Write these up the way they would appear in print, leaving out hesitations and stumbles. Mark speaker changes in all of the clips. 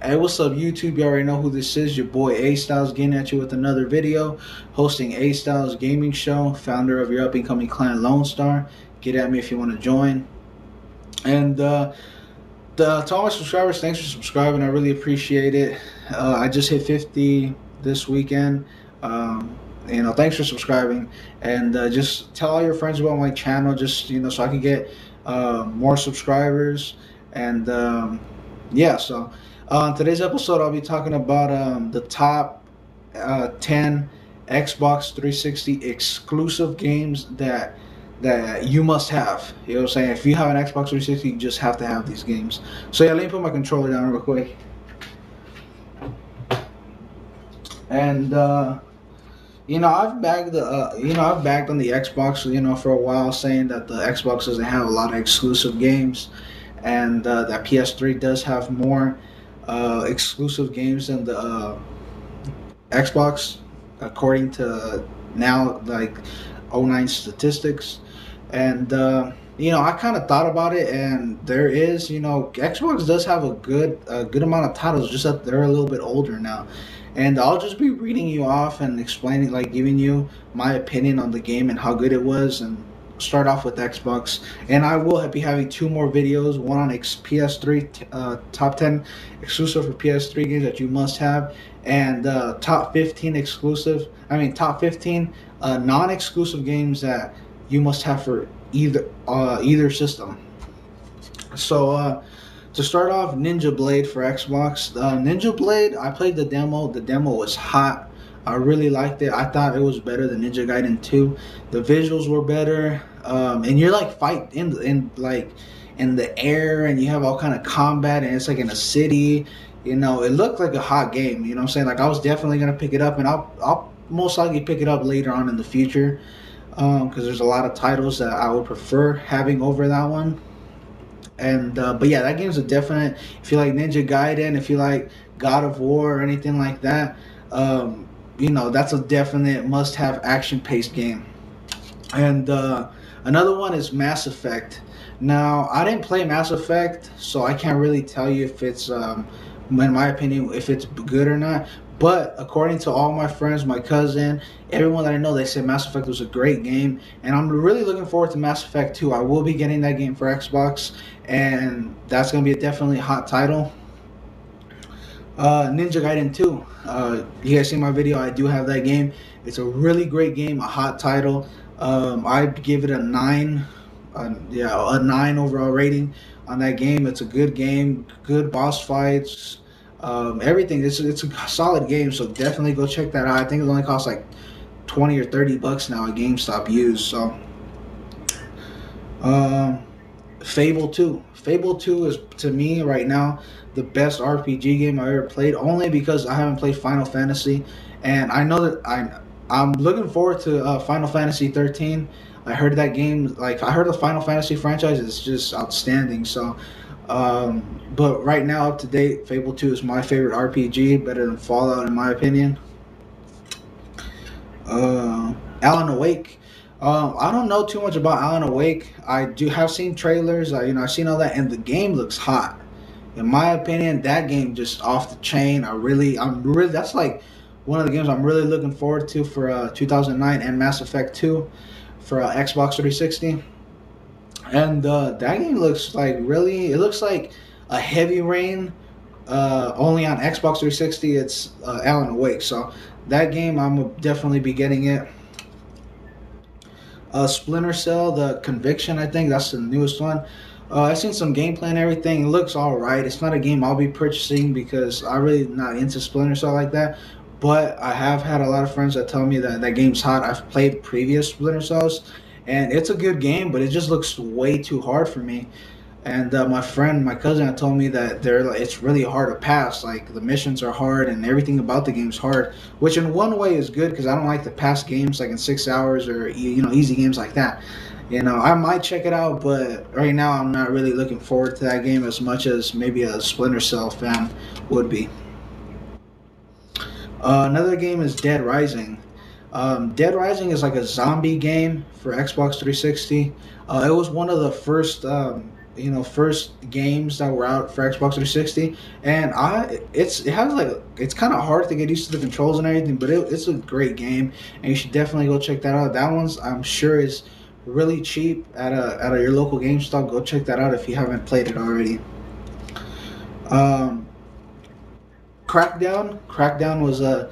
Speaker 1: Hey, what's up, YouTube? You already know who this is. Your boy A Styles getting at you with another video. Hosting A Styles Gaming Show, founder of your up and coming clan Lone Star. Get at me if you want to join. And to all my subscribers, thanks for subscribing. I really appreciate it. I just hit 50 this weekend. Thanks for subscribing. And just tell all your friends about my channel, just so I can get more subscribers. And yeah, so on today's episode, I'll be talking about the top 10 Xbox 360 exclusive games that you must have. You know what I'm saying? If you have an Xbox 360, you just have to have these games. So yeah, let me put my controller down real quick. And I've bagged on the Xbox, for a while, saying that the Xbox doesn't have a lot of exclusive games, and that PS3 does have more exclusive games than the Xbox, according to now like '09 statistics. And I kind of thought about it, and there is, Xbox does have a good amount of titles, just that they're a little bit older now. And I'll just be reading you off and explaining, like giving you my opinion on the game and how good it was, and start off with Xbox. And I will be having two more videos, one on PS3, top 10 exclusive for PS3 games that you must have, and top 15 non-exclusive games that you must have for either system. So to start off, Ninja Blade for Xbox. Ninja Blade, I played the demo. The demo was hot. I really liked it. I thought it was better than Ninja Gaiden 2. The visuals were better, and you're like fight in the air, and you have all kind of combat, and it's like in a city. It looked like a hot game. You know what I'm saying? Like, I was definitely gonna pick it up, and I'll most likely pick it up later on in the future, because there's a lot of titles that I would prefer having over that one. And but yeah, that game's a definite. If you like Ninja Gaiden, if you like God of War or anything like that, that's a definite must-have action-paced game. And another one is Mass Effect. Now, I didn't play Mass Effect, so I can't really tell you if it's, in my opinion, if it's good or not. But according to all my friends, my cousin, everyone that I know, they said Mass Effect was a great game, and I'm really looking forward to Mass Effect 2. I will be getting that game for Xbox, and that's gonna be a definitely hot title. Ninja Gaiden 2. You guys see my video? I do have that game. It's a really great game, a hot title. I'd give it a 9. A 9 overall rating on that game. It's a good game, good boss fights, everything. It's a solid game, so definitely go check that out. I think it only costs like 20 or 30 bucks now at GameStop used. So Fable 2. Fable 2 is, to me right now, the best RPG game I ever played, only because I haven't played Final Fantasy, and I know that I'm looking forward to Final Fantasy 13. I heard that game, like I heard the Final Fantasy franchise is just outstanding. So but right now, up to date, Fable 2 is my favorite RPG, better than Fallout in my opinion. Alan Awake. I don't know too much about Alan Awake. I do have seen trailers. I've seen all that, and the game looks hot. In my opinion, that game just off the chain. I'm really. That's like one of the games I'm really looking forward to for 2009, and Mass Effect 2 for Xbox 360. And that game looks like really. It looks like a Heavy Rain. Only on Xbox 360, it's Alan Awake. So that game, I'm definitely be getting it. Splinter Cell, The Conviction, I think that's the newest one. I've seen some gameplay and everything. It looks all right. It's not a game I'll be purchasing because I'm really not into Splinter Cell like that. But I have had a lot of friends that tell me that that game's hot. I've played previous Splinter Cells, and it's a good game, but it just looks way too hard for me. And my cousin had told me that it's really hard to pass. Like, the missions are hard and everything about the game's hard, which in one way is good because I don't like to pass games like in 6 hours or easy games like that. I might check it out, but right now I'm not really looking forward to that game as much as maybe a Splinter Cell fan would be. Another game is Dead Rising. Dead Rising is like a zombie game for Xbox 360. It was one of the first first games that were out for Xbox 360, and it's kind of hard to get used to the controls and everything, but it's a great game, and you should definitely go check that out. That one's, I'm sure, is really cheap at your local GameStop. Go check that out if you haven't played it already. Um, Crackdown was a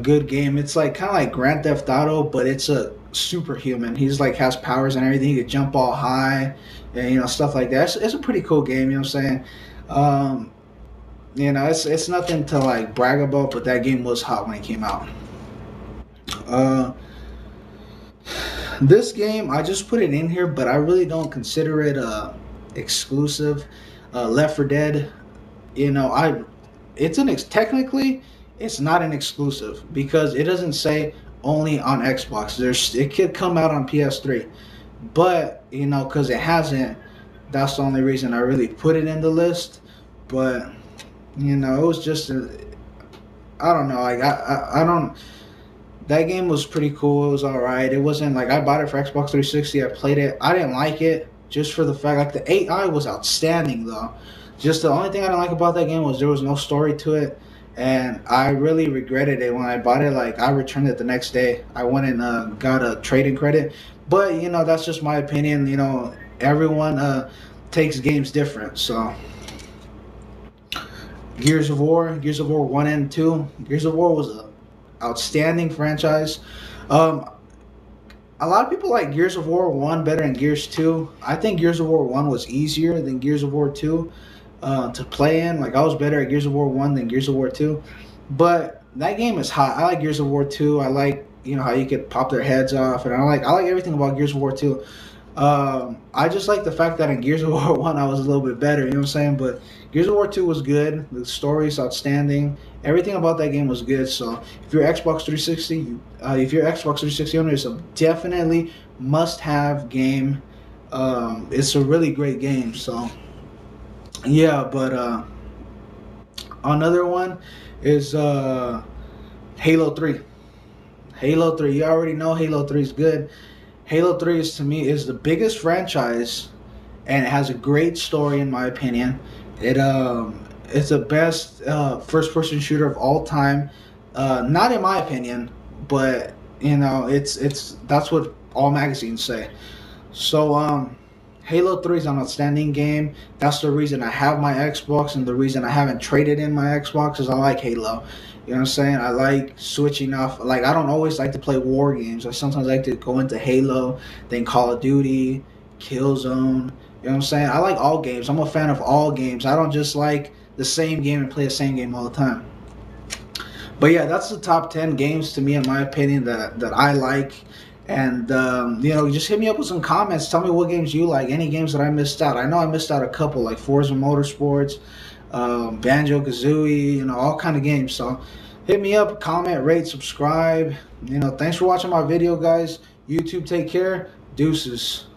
Speaker 1: good game. It's like kind of like Grand Theft Auto, but it's a superhuman. He's like has powers and everything. He could jump all high, and stuff like that. It's a pretty cool game. You know what I'm saying? Um, it's nothing to like brag about, but that game was hot when it came out. Uh, this game I just put it in here, but I really don't consider it exclusive. Left 4 Dead. I it's technically it's not an exclusive because it doesn't say only on Xbox. It could come out on PS3, but because it hasn't, that's the only reason I really put it in the list. But it was just I don't know. Like I don't. That game was pretty cool. It was all right. It wasn't like I bought it for Xbox 360. I played it. I didn't like it just for the fact like the AI was outstanding though. Just the only thing I didn't like about that game was there was no story to it, and I really regretted it when I bought it. Like I returned it the next day. I went and got a trading credit, but that's just my opinion. Everyone takes games different. So Gears of War 1 and 2. Gears of War was a outstanding franchise. Um, a lot of people like Gears of War 1 better than Gears 2. I think Gears of War 1 was easier than Gears of War 2 to play in. Like, I was better at Gears of War 1 than Gears of War 2. But that game is hot. I like Gears of War 2. I like, how you could pop their heads off. And I like everything about Gears of War 2. I just like the fact that in Gears of War 1 I was a little bit better, you know what I'm saying? But Gears of War 2 was good. The story's outstanding. Everything about that game was good. So if you're Xbox 360, if you're Xbox 360 owner, it's a definitely must-have game. It's a really great game. So yeah, but another one is Halo 3. Halo 3. You already know Halo 3 is good. Halo 3 is to me is the biggest franchise, and it has a great story in my opinion. It's the best first person shooter of all time. Not in my opinion, but it's that's what all magazines say. So Halo 3 is an outstanding game. That's the reason I have my Xbox, and the reason I haven't traded in my Xbox is I like Halo. You know what I'm saying? I like switching off. Like, I don't always like to play war games. I sometimes like to go into Halo, then Call of Duty, Killzone. You know what I'm saying? I like all games. I'm a fan of all games. I don't just like the same game and play the same game all the time. But yeah, that's the top 10 games to me, in my opinion, that I like. And just hit me up with some comments. Tell me what games you like. Any games that I missed out. I know I missed out a couple, like Forza Motorsports, Banjo Kazooie. All kind of games. So hit me up, comment, rate, subscribe. Thanks for watching my video, guys. YouTube, take care. Deuces.